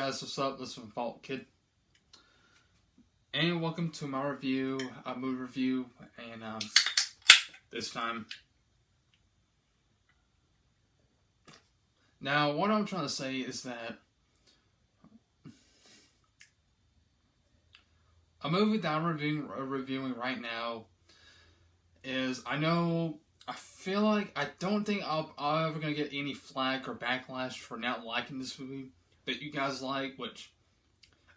guys, what's up? This is FanPop Kid. And welcome to my review, movie review, and this time. Now, what I'm trying to say is that a movie that I'm reviewing right now is, I feel like I don't think I'm ever going to get any flack or backlash for not liking this movie that you guys like, which,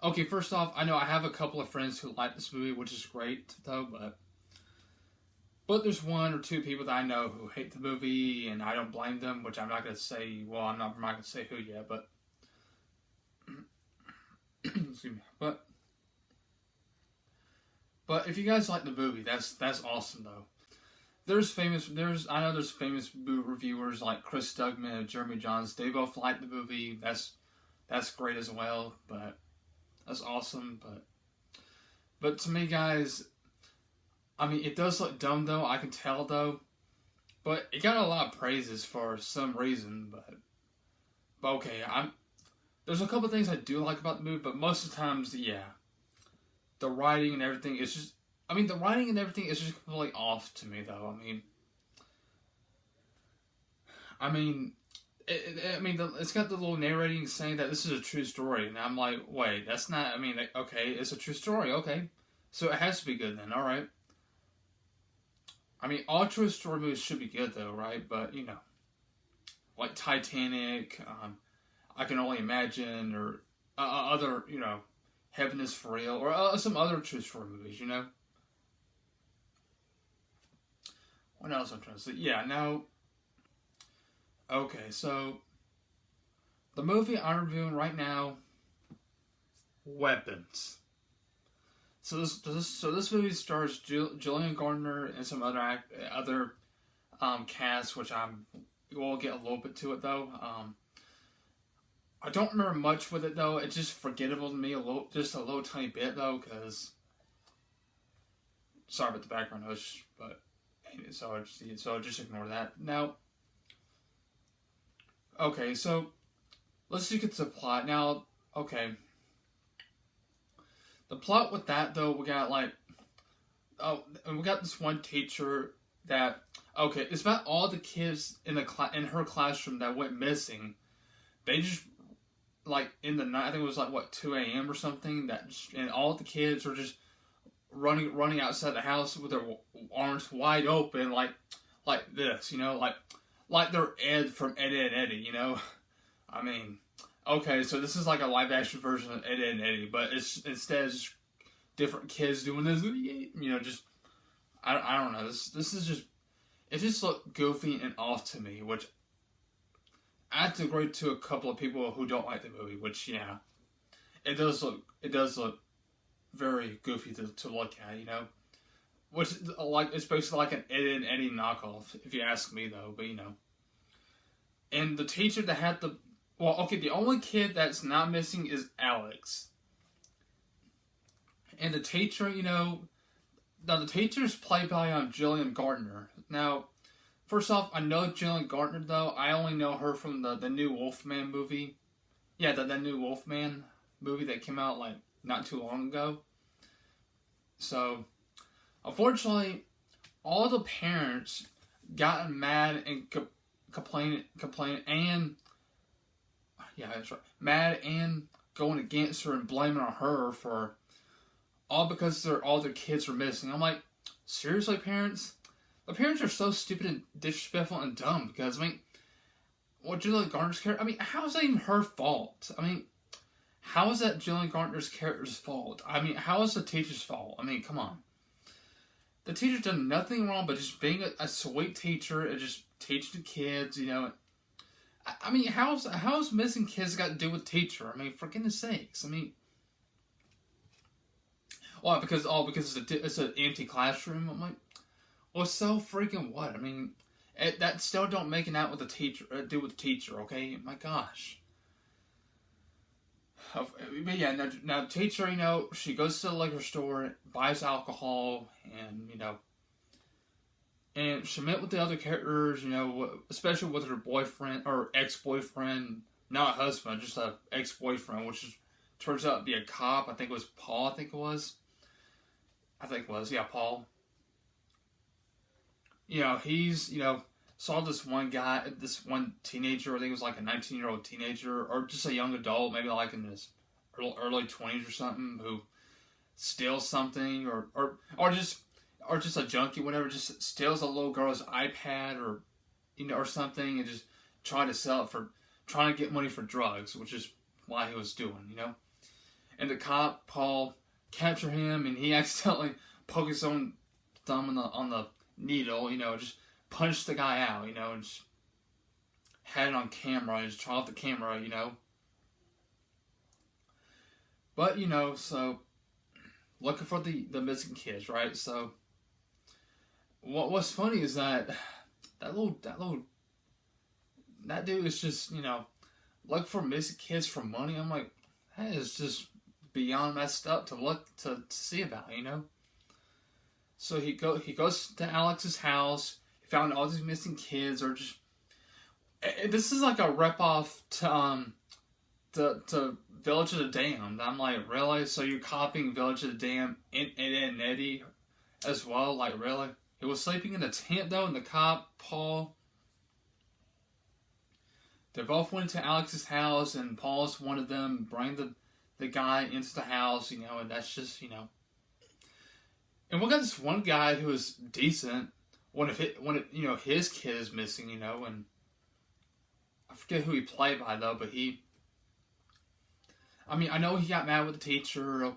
okay, first off, I know I have a couple of friends who like this movie, which is great, though, but there's one or two people that I know who hate the movie, and I don't blame them, which I'm not going to say, well, I'm not going to say who yet, but, excuse me, but if you guys like the movie, that's awesome, though. I know there's famous movie reviewers like Chris Stugman and Jeremy Johns. They both like the movie. That's great as well, but that's awesome. But to me, guys, I mean, it does look dumb though. I can tell though, but it got a lot of praises for some reason. But okay, there's a couple things I do like about the movie, but most of the times, yeah, the writing and everything is just. I mean, the writing and everything is just completely off to me, though. It's got the little narrating saying that this is a true story, and I'm like, wait, that's not. Okay, it's a true story, okay, so it has to be good then, all right. I mean, all true story movies should be good, though, right? But like Titanic, I Can Only Imagine, or other, Heaven Is For Real, or some other true story movies, What else I'm trying to say? Yeah, now... Okay, so... The movie I'm reviewing right now... Weapons. So this movie stars Jillian Gardner and some other cast, which we'll get a little bit to it, though. I don't remember much with it, though. It's just forgettable to me just a little tiny bit, though, because... Sorry about the background noise, but... So just ignore that. Now, okay, so let's just get to the plot. Now, okay. The plot with that, though, we got this one teacher that, okay, it's about all the kids in her classroom that went missing. They just, in the night, I think it was 2 a.m. or something, and all the kids were just running outside the house with their arms wide open, like this, like they're Ed from Ed, Ed and Eddie, I mean, okay, so this is like a live action version of Ed, Ed and Eddie, but instead it's just different kids doing this, just, I don't know, this is just, it just looked goofy and off to me, which I have to agree to a couple of people who don't like the movie, which, yeah, it does look very goofy to look at, which it's basically like an Ed and Eddie knockoff, if you ask me, though. But and the teacher that had the only kid that's not missing is Alex, and the teacher, now the teacher is played by Jillian Gardner. Now, first off, I know Jillian Gardner, though. I only know her from the new Wolfman movie. Yeah, the new Wolfman movie that came out not too long ago. So, unfortunately, all the parents got mad and complaining, and yeah, that's right, mad and going against her and blaming on her for all because all their kids were missing. I'm like, seriously, parents? The parents are so stupid and disrespectful and dumb because Julia Garner's character. How is that even her fault? How is that Jillian Gardner's character's fault? How is the teacher's fault? Come on. The teacher's done nothing wrong but just being a sweet teacher and just teaching the kids, how's missing kids got to do with teacher? For goodness sakes. Because it's an empty classroom. I'm like, well, so freaking what? That still don't make it out with the teacher, do with the teacher, okay? My gosh. But yeah, now the teacher, she goes to the liquor store, buys alcohol, and she met with the other characters, especially with her boyfriend, or ex-boyfriend, not a husband, just a ex-boyfriend, which is, turns out to be a cop. I think it was Paul. Yeah, Paul. He's, saw this one guy, this one teenager, I think it was like a 19-year-old teenager, or just a young adult, maybe like in his early 20s or something, who steals something, or just a junkie, whatever, just steals a little girl's iPad or something, and just trying to sell it trying to get money for drugs, which is why he was doing. And the cop, Paul, capture him, and he accidentally poked his own thumb on the needle, just punched the guy out, and just had it on camera, and just turned off the camera, But, so, looking for the missing kids, right? So, what's funny is that dude is just, looking for missing kids for money. I'm like, that is just beyond messed up to see about, So he goes to Alex's house. He found all these missing kids, or just, this is like a ripoff to Village of the Damned. I'm like, really? So you're copying Village of the Damned and Eddie as well? Like, really? He was sleeping in a tent though, and the cop, Paul, they both went to Alex's house, and Paul's one of them, bring the guy into the house, and that's just, And we got this one guy who is decent. His kid is missing, and I forget who he played by though, but I know he got mad with the teacher.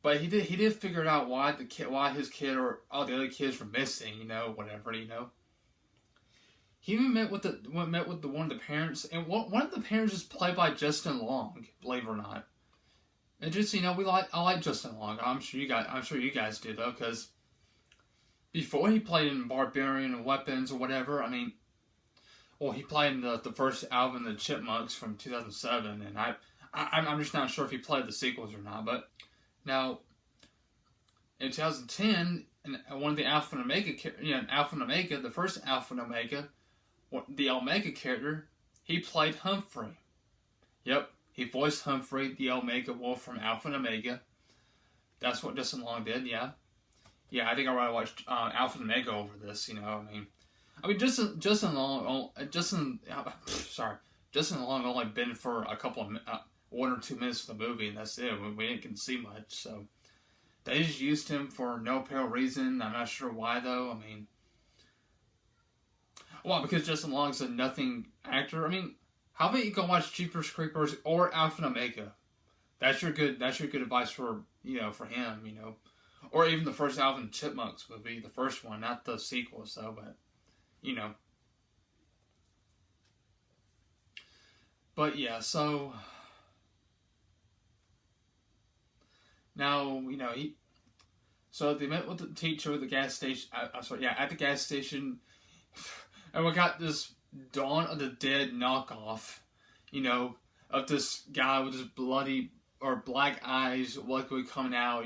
But he did figure out why his kid or all the other kids were missing, whatever. He even met with one of the parents, and one of the parents is played by Justin Long, believe it or not. And just, I like Justin Long. I'm sure you guys do though, because before he played in Barbarian and Weapons or whatever, he played in the first album, The Chipmunks from 2007, and I'm just not sure if he played the sequels or not. But now, in 2010, one of the Alpha and Omega, the first Alpha and Omega, the Omega character, he played Humphrey. Yep. He voiced Humphrey, the Omega Wolf from Alpha and Omega. That's what Justin Long did, yeah. Yeah, I think I already watched Alpha and Omega over this, Justin Long only been for a couple of 1 or 2 minutes of the movie, and that's it. We didn't get to see much, so they just used him for no apparent reason. I'm not sure why though. Because Justin Long's a nothing actor. How about you go watch Jeepers Creepers or Alpha and Omega? That's your good advice for him, or even the first Alvin and Chipmunks movie, the first one, not the sequels though, but But yeah, so now so they met with the teacher at the gas station. At the gas station, and we got this Dawn of the Dead knockoff, of this guy with his bloody or black eyes likely coming out,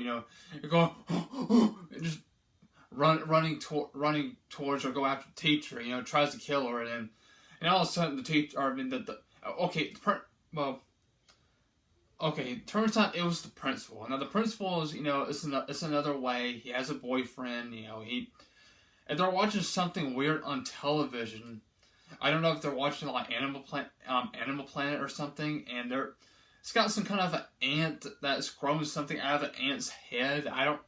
going and just running towards her, go after the teacher, tries to kill her, and all of a sudden the teacher, it turns out it was the principal. Now the principal is, it's another way. He has a boyfriend, and they're watching something weird on television. I don't know if they're watching like Animal Planet or something, and it's got some kind of an ant that's growing something out of an ant's head. I don't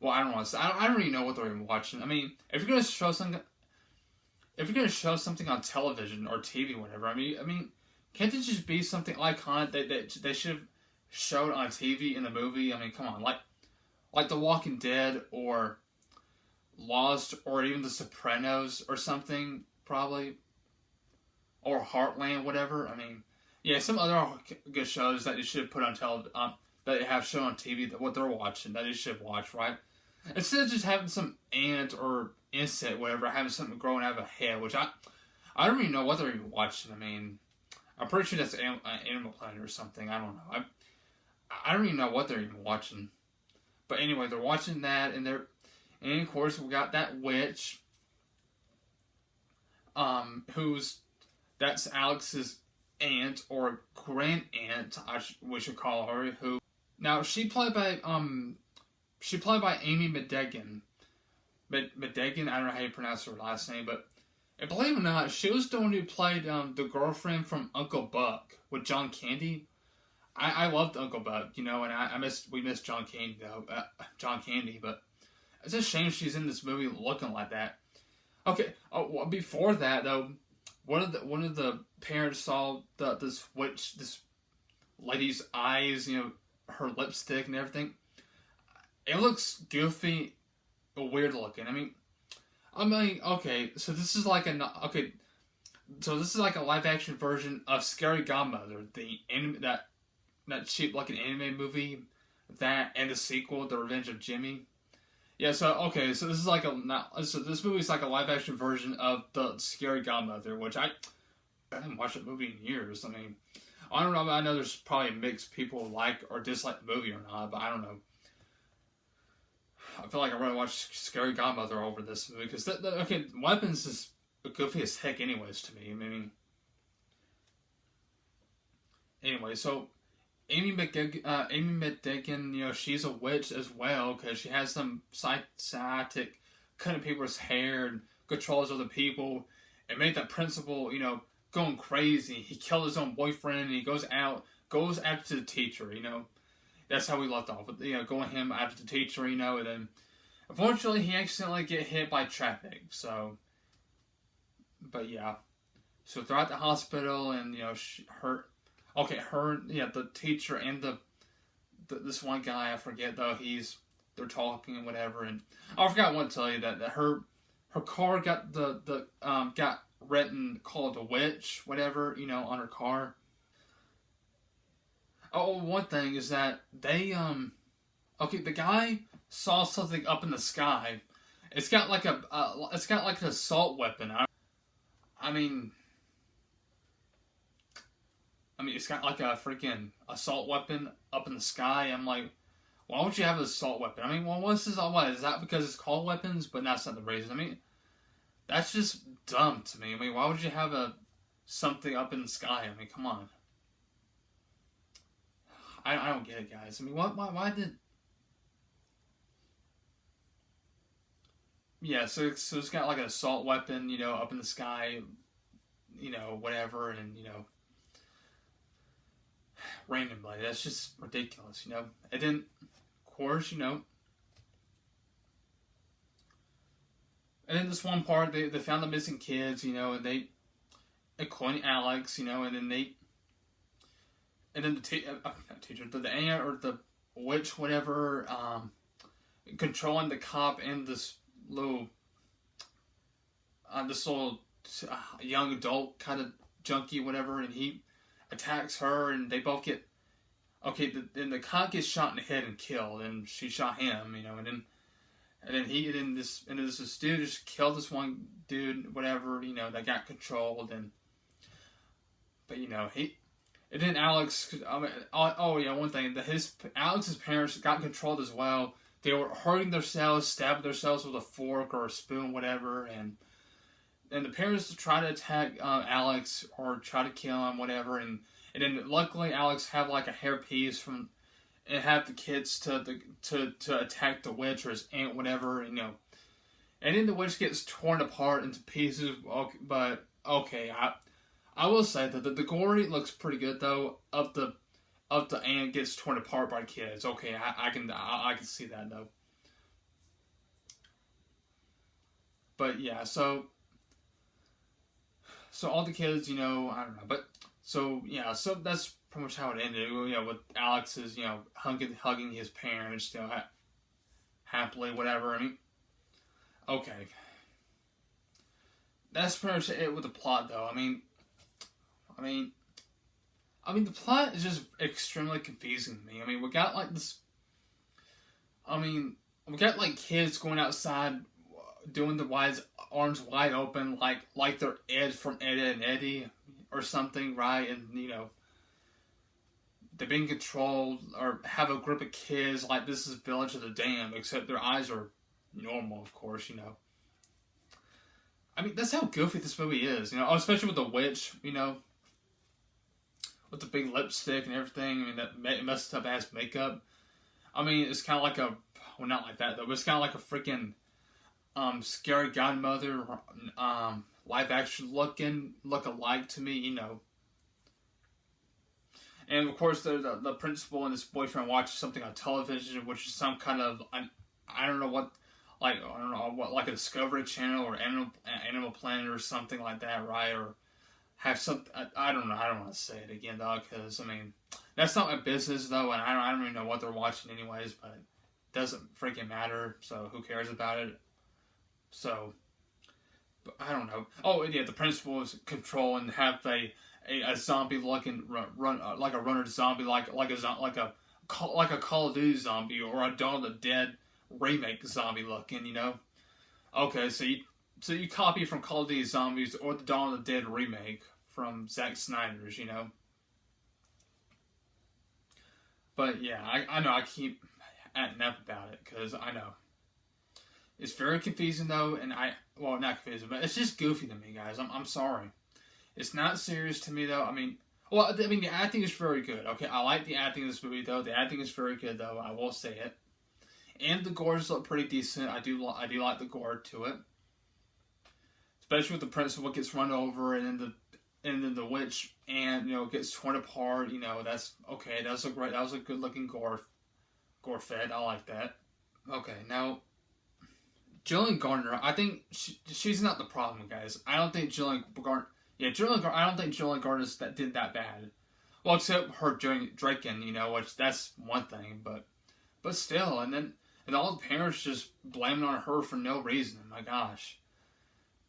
really know what they're even watching. If you're gonna show something on television or TV, whatever, can't it just be something iconic that they should have showed on TV in the movie? Come on, like The Walking Dead or Lost or even The Sopranos or something, probably, or Heartland, whatever. Some other good shows that you should put on television, that they have shown on TV, that what they're watching, that you should watch, right? Instead of just having some ant or insect, whatever, having something growing out of a head, which I don't even know what they're even watching. I'm pretty sure that's Animal Planet or something. I don't know. I don't even know what they're even watching. But anyway, they're watching that, and of course we got that witch. that's Alex's aunt or grand aunt, we should call her. Who now she played by Amy Madigan. Madigan, I don't know how you pronounce her last name, but and believe it or not, she was the one who played the girlfriend from Uncle Buck with John Candy. I loved Uncle Buck, and we missed John Candy though, John Candy, but it's a shame she's in this movie looking like that. Okay, well, before that though, one of the parents saw this lady's eyes, her lipstick and everything. It looks goofy, weird looking. I mean, okay, so this is like a live action version of Scary Godmother, the anime that cheap like an anime movie, that and the sequel, The Revenge of Jimmy. Yeah, so this is this movie is like a live action version of the Scary Godmother, which I haven't watched that movie in years. I don't know. I know there's probably mixed people like or dislike the movie or not, but I don't know. I feel like I'd rather watch Scary Godmother over this movie because Weapons is goofy as heck, anyways. To me, anyway, so Amy Madigan, she's a witch as well because she has some psychic cutting people's hair and controls other people and made that principal, going crazy. He killed his own boyfriend and he goes after the teacher, That's how we left off with, going him after the teacher, and then unfortunately he accidentally get hit by traffic, so, but yeah. So they're at the hospital and, the teacher and this one guy, I forget though, they're talking and whatever, and I forgot to tell you that her car got got written called a witch, whatever, on her car. Oh, one thing is that they the guy saw something up in the sky. It's got like an assault weapon. It's got like a freaking assault weapon up in the sky. I'm like, why would you have an assault weapon? What's this all about? Is that because it's called weapons? But that's not the reason. That's just dumb to me. Why would you have something up in the sky? Come on. I don't get it, guys. Why did... Yeah, so it's got like an assault weapon, up in the sky, whatever, and, randomly. That's just ridiculous, And then, of course, and then this one part, they found the missing kids, and including Alex, and then the teacher, the aunt or the witch, whatever, controlling the cop and this little young adult kind of junkie, whatever, and he attacks her, and they both get then the cop gets shot in the head and killed, and she shot him, and then this dude just killed this one dude, whatever, that got controlled, but and then Alex, one thing, Alex's parents got controlled as well. They were hurting themselves, stabbing themselves with a fork or a spoon, whatever, and the parents tried to attack Alex or try to kill him, whatever, and then luckily Alex had like a hairpiece and have the kids to attack the witch or his aunt, whatever, and then the witch gets torn apart into pieces. But okay, I will say that the gory looks pretty good though. Of the aunt gets torn apart by kids. Okay, I can see that though. But yeah, so all the kids, I don't know, but so that's pretty much how it ended. With Alex's, hugging his parents, happily, whatever. Okay, that's pretty much it with the plot though. The plot is just extremely confusing to me. We got like this. We got like kids going outside, doing the arms wide open, like they're Ed from Ed, Edd n Eddy or something, right? And they're being controlled or have a group of kids like this is Village of the Damned, except their eyes are normal, of course, I mean, that's how goofy this movie is, you know, especially with the witch, you know, with the big lipstick and everything. I mean, that messed up ass makeup. I mean, it's kind of like well, not like that though, but it's kind of like a freaking scary godmother, live action look alike to me, you know. And of course, the principal and his boyfriend watch something on television, which is some kind of I don't know what, like I don't know what, like a Discovery Channel or Animal Planet or something like that, right? Or have some I don't know. I don't want to say it again though, because I mean that's not my business though, and I don't even know what they're watching anyways, but it doesn't freaking matter. So who cares about it? So, but I don't know. Oh yeah, the principal is control and have a zombie looking run like a runner zombie like a Call of Duty zombie or a Dawn of the Dead remake zombie looking, you know. Okay, so you copy from Call of Duty Zombies or the Dawn of the Dead remake from Zack Snyder's, you know. But yeah, I know I keep acting up about it because I know it's very confusing though, and well, not confusing, but it's just goofy to me, guys. I'm sorry. It's not serious to me though. I mean, well, I mean the acting is very good. Okay, I like the acting in this movie though. The acting is very good though. I will say it. And the gores look pretty decent. I do like the gore to it, especially with the principal gets run over and then the witch and you know gets torn apart. You know that's okay. That was a good looking gore fed. I like that. Okay, now Jillian Gardner. I think she's not the problem, guys. I don't think Jillian Gardner. Yeah, I don't think Jillian Gardner did that bad. Well, except her drinking, you know, which that's one thing, but still, and all the parents just blaming on her for no reason. My gosh.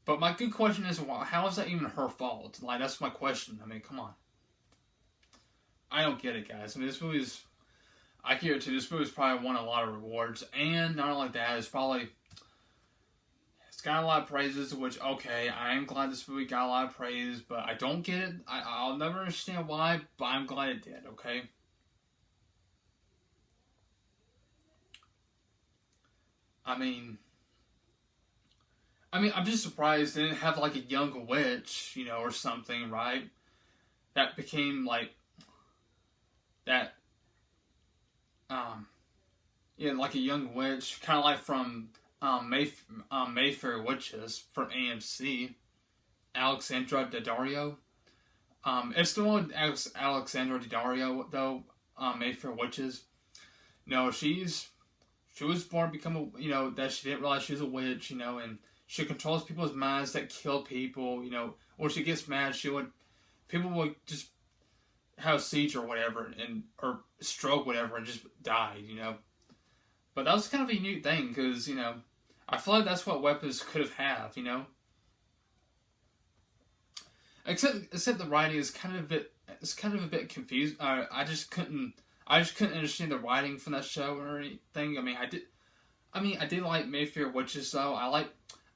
But my good question is, how is that even her fault? Like, that's my question. I mean, come on. I don't get it, guys. I mean, I hear it too, this movie's probably won a lot of rewards, and not only that, it's got a lot of praises, which, okay, I am glad this movie got a lot of praise, but I don't get it. I'll never understand why, but I'm glad it did, okay? I mean, I'm just surprised they didn't have, like, a young witch, you know, or something, right? That became, like, that, yeah, like a young witch, kind of like from Mayfair Witches from AMC, Alexandra Daddario. It's the one with Alexandra Daddario, though, Mayfair Witches. No, she was born to become you know, that she didn't realize she was a witch, you know, and she controls people's minds that kill people, you know, or she gets mad, people would just have a seizure or whatever, or stroke, whatever, and just die, you know. But that was kind of a unique thing, because, you know, I feel like that's what weapons could have, you know. Except the writing is kind of a bit confused. I just couldn't understand the writing from that show or anything. I did like Mayfair Witches though.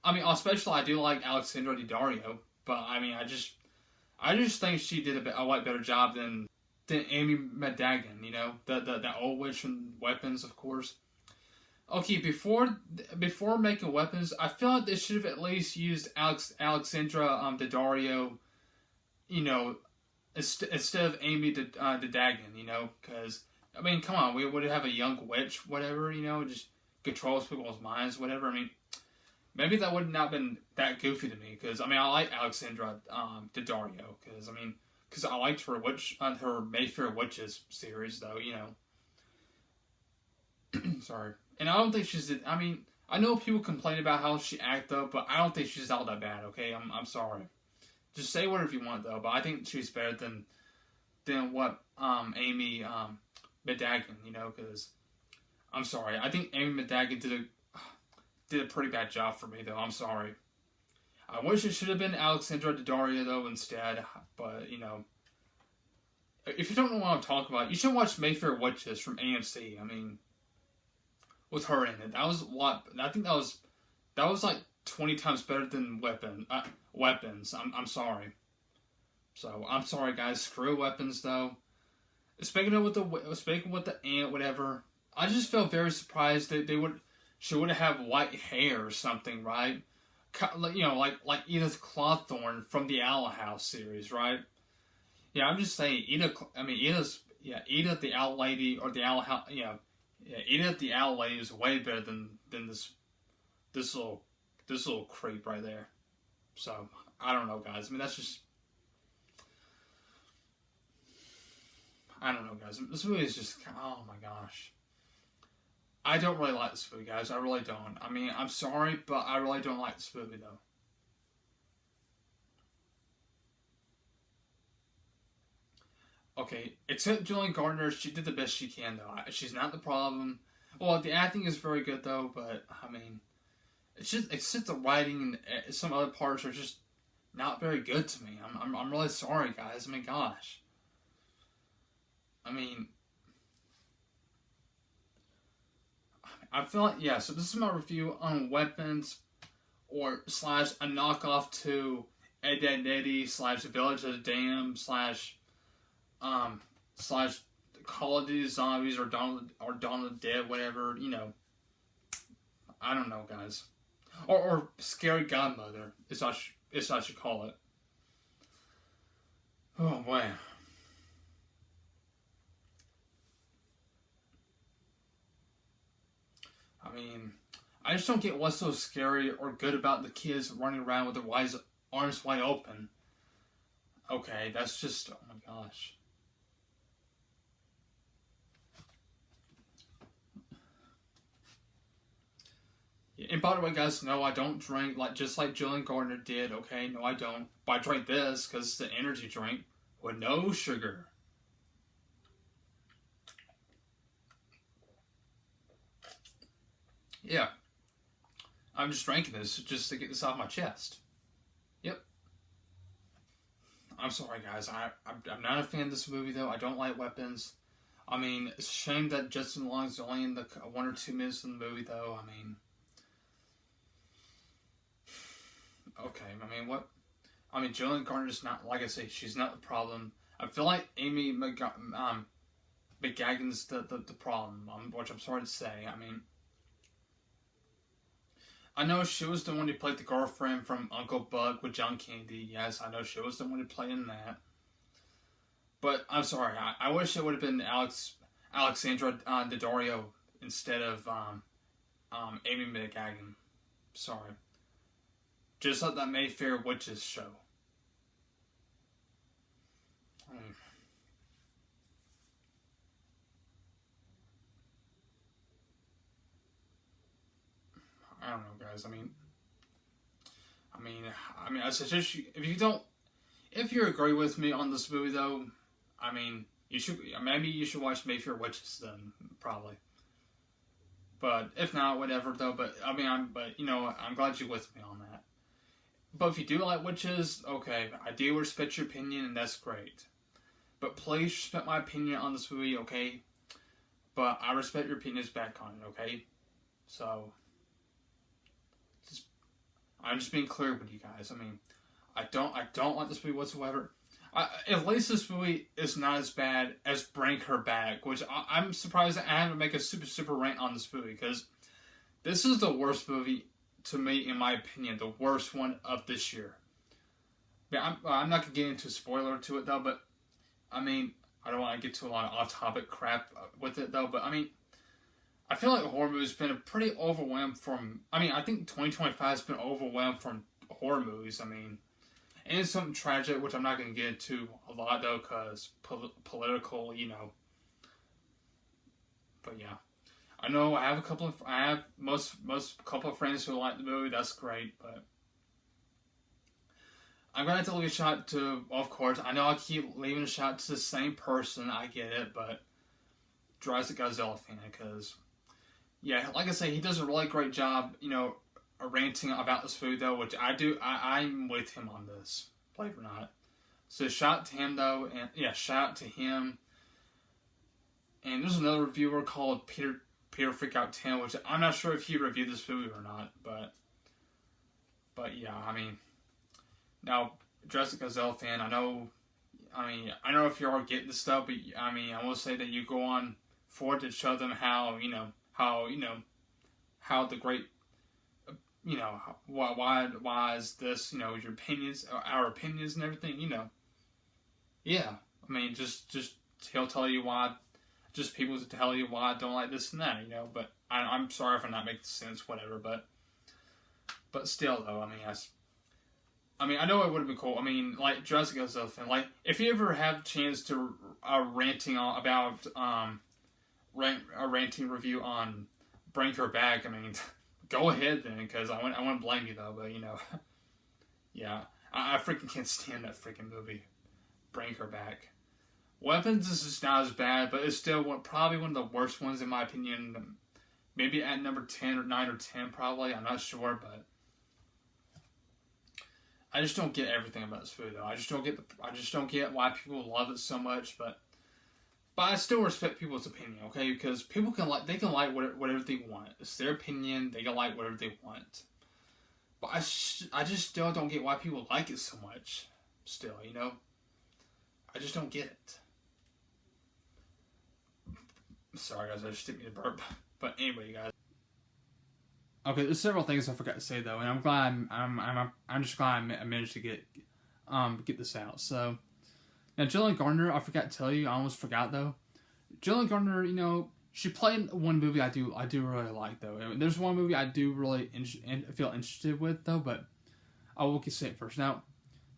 Especially I do like Alexandra Daddario, but I just think she did a lot better job than Amy Madigan, you know, the old witch from Weapons, of course. Okay, before making Weapons, I feel like they should have at least used Alexandra Daddario, you know, instead of Amy Madigan, you know, because I mean, come on, we would have a young witch, whatever, you know, just controls people's minds, whatever. I mean, maybe that would not been that goofy to me, because I like Alexandra Daddario, because I liked her her Mayfair Witches series, though, you know. Sorry. And I don't think I know people complain about how she acted, though, but I don't think she's all that bad, okay? I'm sorry. Just say whatever you want, though, but I think she's better than what Amy Madigan, you know, because I'm sorry. I think Amy Madigan did a pretty bad job for me, though. I'm sorry. I wish it should have been Alexandra Daddario, though, instead, but, you know, if you don't know what I'm talking about, you should watch Mayfair Witches from AMC. I mean, with her in it, that was a lot. I think that was like 20 times better than Weapons. I'm sorry. So I'm sorry, guys. Screw Weapons, though. Speaking with the ant, whatever. I just felt very surprised that she would have white hair or something, right? like Edith Clawthorne from the Owl House series, right? Yeah, I'm just saying Edith the Owl Lady or the Owl House. Edith the Owl Lady is way better than this little creep right there. So I don't know, guys. I mean, that's just. I don't know, guys. This movie is just, oh my gosh. I don't really like this movie, guys. I really don't. I mean, I'm sorry, but I really don't like this movie, though. Okay, except Julian Gardner, she did the best she can, though. She's not the problem. Well, the acting is very good, though, but, I mean, it's just the writing and some other parts are just not very good to me. I'm really sorry, guys. I mean, gosh. I mean, I feel like, yeah, so this is my review on Weapons, or slash a knockoff to Ed, Ed, Eddy, slash The Village of the Damned, slash Call of Duty Zombies, or Dawn of the Dead, whatever, I don't know, guys. Or Scary Godmother, is what I should call it. Oh, boy. I mean, I just don't get what's so scary or good about the kids running around with their arms wide open. Okay, that's just, oh my gosh. And by the way, guys, no, I don't drink just like Julian Gardner did, okay? No, I don't. But I drink this because it's an energy drink with no sugar. Yeah. I'm just drinking this just to get this off my chest. Yep. I'm sorry, guys. I'm not a fan of this movie, though. I don't like Weapons. I mean, it's a shame that Justin Long's only in the 1 or 2 minutes of the movie, though. I mean... Okay, I mean, what... I mean, Julian Garner's not... Like I say, she's not the problem. I feel like Amy McGuigan's the problem, which I'm sorry to say. I mean... I know she was the one who played the girlfriend from Uncle Buck with John Candy. Yes, I know she was the one who played in that. But I'm sorry, I wish it would have been Alexandra Daddario instead of Amy McGuigan. Sorry. Just like that Mayfair Witches show. I don't know, guys. I mean, I suggest you, if you agree with me on this movie, though, I mean, maybe you should watch Mayfair Witches then, probably. But if not, whatever, though. But I mean, I'm glad you're with me on that. But if you do like witches, okay, I do respect your opinion, and that's great. But please respect my opinion on this movie, okay? But I respect your opinions back on it, okay? So, I'm just being clear with you guys. I mean, I don't like this movie whatsoever. At least this movie is not as bad as Bring Her Back, which I'm surprised that I haven't make a super rant on this movie, because this is the worst movie to me, in my opinion, the worst one of this year. Yeah, I'm not gonna get into a spoiler to it though, but I mean, I don't want to get to a lot of off-topic crap with it though, but I mean, I feel like horror movies have been pretty overwhelmed from. I mean, I think 2025 has been overwhelmed from horror movies. I mean, and it's something tragic, which I'm not going to get into a lot though, because political, But yeah, I know I have most couple of friends who like the movie. That's great, but I'm gonna have to leave a shout to. Of course, I know I keep leaving a shout to the same person. I get it, but Dries the Godzilla fan, because yeah, like I say, he does a really great job. Ranting about this food though, which I do. I'm with him on this, believe it or not. So shout out to him though, and yeah, shout out to him. And there's another reviewer called Peter Freakout 10, which I'm not sure if he reviewed this movie or not, but yeah, I mean, now Jessica Gazelle fan, I know if you are getting this stuff, but I mean, I will say that you go on forward to show them how the great, why is this, your opinions, our opinions and everything, yeah. I mean, just he'll tell you why, just people to tell you why I don't like this and that, but I'm sorry if I'm not making sense, whatever, but still, though, I know it would have been cool. I mean, like, Jessica's other thing. Like, if you ever have a chance to ranting about a ranting review on Bring Her Back, I mean, go ahead then, because I wouldn't blame you though. But yeah, I freaking can't stand that freaking movie, Bring Her Back. Weapons is just not as bad, but it's still probably one of the worst ones in my opinion. Maybe at number 10 or 9 or 10, probably. I'm not sure, but. I just don't get everything about this movie, though. I just don't get why people love it so much. But I still respect people's opinion, okay? Because people can like whatever they want. It's their opinion. They can like whatever they want. But I just still don't get why people like it so much. Still, I just don't get it. Sorry, guys. I just didn't mean to burp. But anyway, guys. Okay, there's several things I forgot to say though, and I'm glad I'm just glad I managed to get this out. So now Jillian Gardner, I forgot to tell you, I almost forgot though. Jillian Gardner, she played one movie I do really like though. And there's one movie I do really feel interested with though, but I will say it first. Now,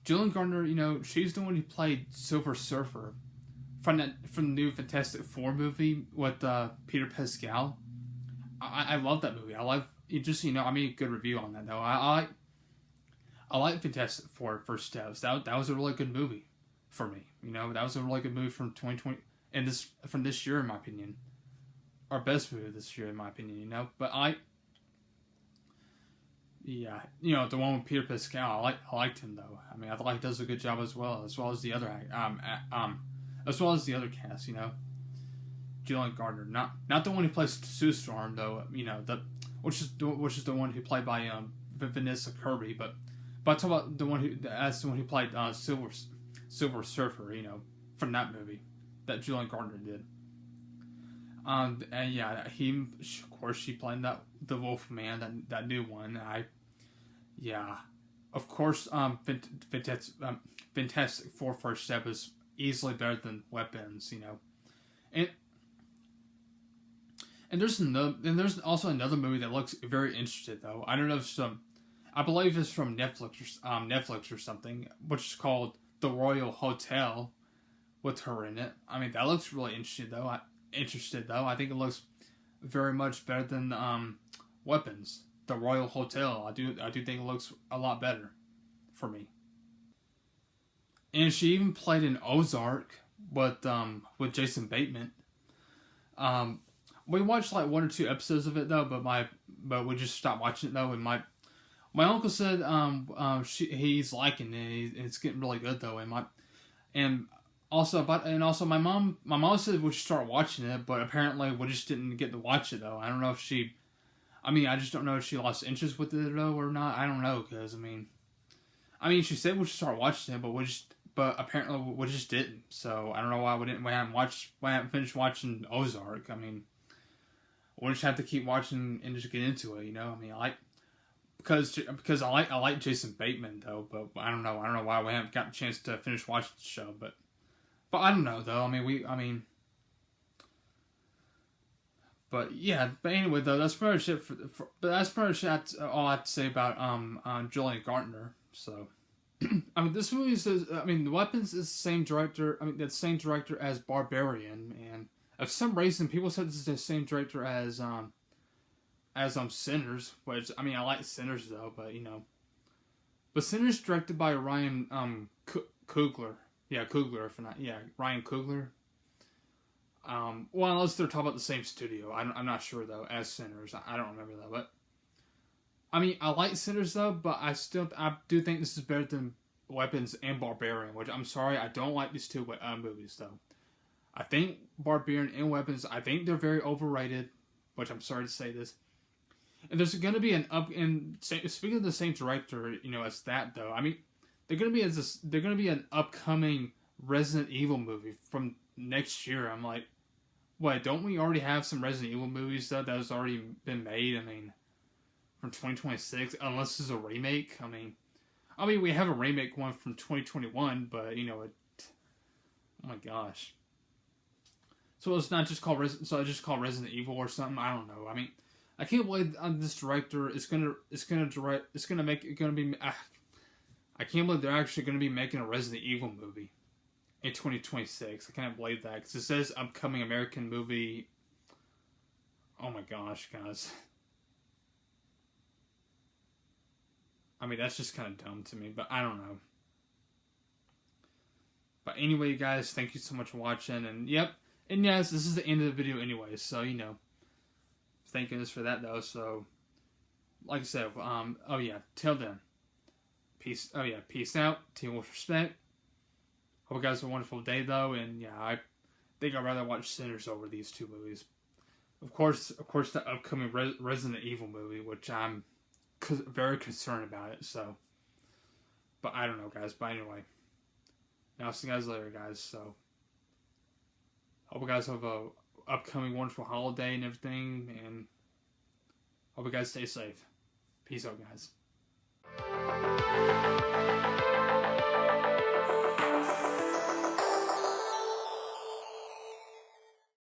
Jillian Gardner, she's the one who played Silver Surfer from the new Fantastic Four movie with Peter Pascal. I love that movie. I love it. Just I made a good review on that though. I like Fantastic Four First Steps. That was a really good movie for me. That was a really good movie from 2020 and from this year in my opinion. Our best movie this year in my opinion. But the one with Peter Pascal. I liked him though. I thought he does a good job as well as the other cast. Jillian Gardner, not the one who plays Sue Storm though. Which is the one who played by Vanessa Kirby, but I talk about the one who played Silver Surfer, from that movie that Jillian Gardner did. And yeah, she played the Wolf Man, that new one. Of course, Fantastic Four First Step is easily better than Weapons, And there's also another movie that looks very interesting though. I don't know if I believe it's from Netflix or something, which is called The Royal Hotel, with her in it. That looks really interesting though. I think it looks very much better than Weapons. The Royal Hotel. I do think it looks a lot better for me. And she even played in Ozark with Jason Bateman. We watched like 1 or 2 episodes of it though, but we just stopped watching it though. And my uncle said he's liking it. It's getting really good though. And also my mom said we should start watching it, but apparently we just didn't get to watch it though. I don't know if she, I just don't know if she lost interest with it though or not. I don't know because she said we should start watching it, but apparently we just didn't. So I don't know why we haven't finished watching Ozark. We'll just have to keep watching and just get into it, because I like Jason Bateman though, but I don't know why we haven't got a chance to finish watching the show, but I don't know though. But yeah, but anyway though, that's pretty much it that's pretty much all I have to say about Jillian Gardner. So this movie says The Weapons is the same director. The same director as Barbarian, and for some reason, people said this is the same director as Sinners, which I like Sinners though, but Sinners directed by Ryan Coogler. Yeah, Coogler Ryan Coogler. Well, unless they're talking about the same studio, I'm not sure though. As Sinners, I don't remember that, but I like Sinners though, but I do think this is better than Weapons and Barbarian, which I'm sorry, I don't like these two movies though. I think Barbarian and Weapons, I think they're very overrated, which I'm sorry to say this. And there's going to be speaking of the same director, as that though, they're going to be an upcoming Resident Evil movie from next year. I'm like, what, don't we already have some Resident Evil movies though that has already been made? from 2026, unless it's a remake. I mean, we have a remake one from 2021, but you know it. Oh my gosh. So it's not just called so it's just called Resident Evil or something. I don't know. I mean, I can't believe this director is gonna be. I can't believe they're actually gonna be making a Resident Evil movie in 2026. I can't believe that because it says upcoming American movie. Oh my gosh, guys. I mean, that's just kind of dumb to me, but I don't know. But anyway, guys, thank you so much for watching, and yep. And yes, this is the end of the video anyway, so, you know, thank goodness for that, though, so, like I said, oh yeah, till then, peace out, team with respect, hope you guys have a wonderful day, though, and yeah, I think I'd rather watch Sinners over these two movies. Of course, the upcoming Resident Evil movie, which I'm very concerned about it, so, but I don't know, guys, but anyway, I'll see you guys later, guys, so, hope you guys have a upcoming wonderful holiday and everything, and hope you guys stay safe. Peace out, guys.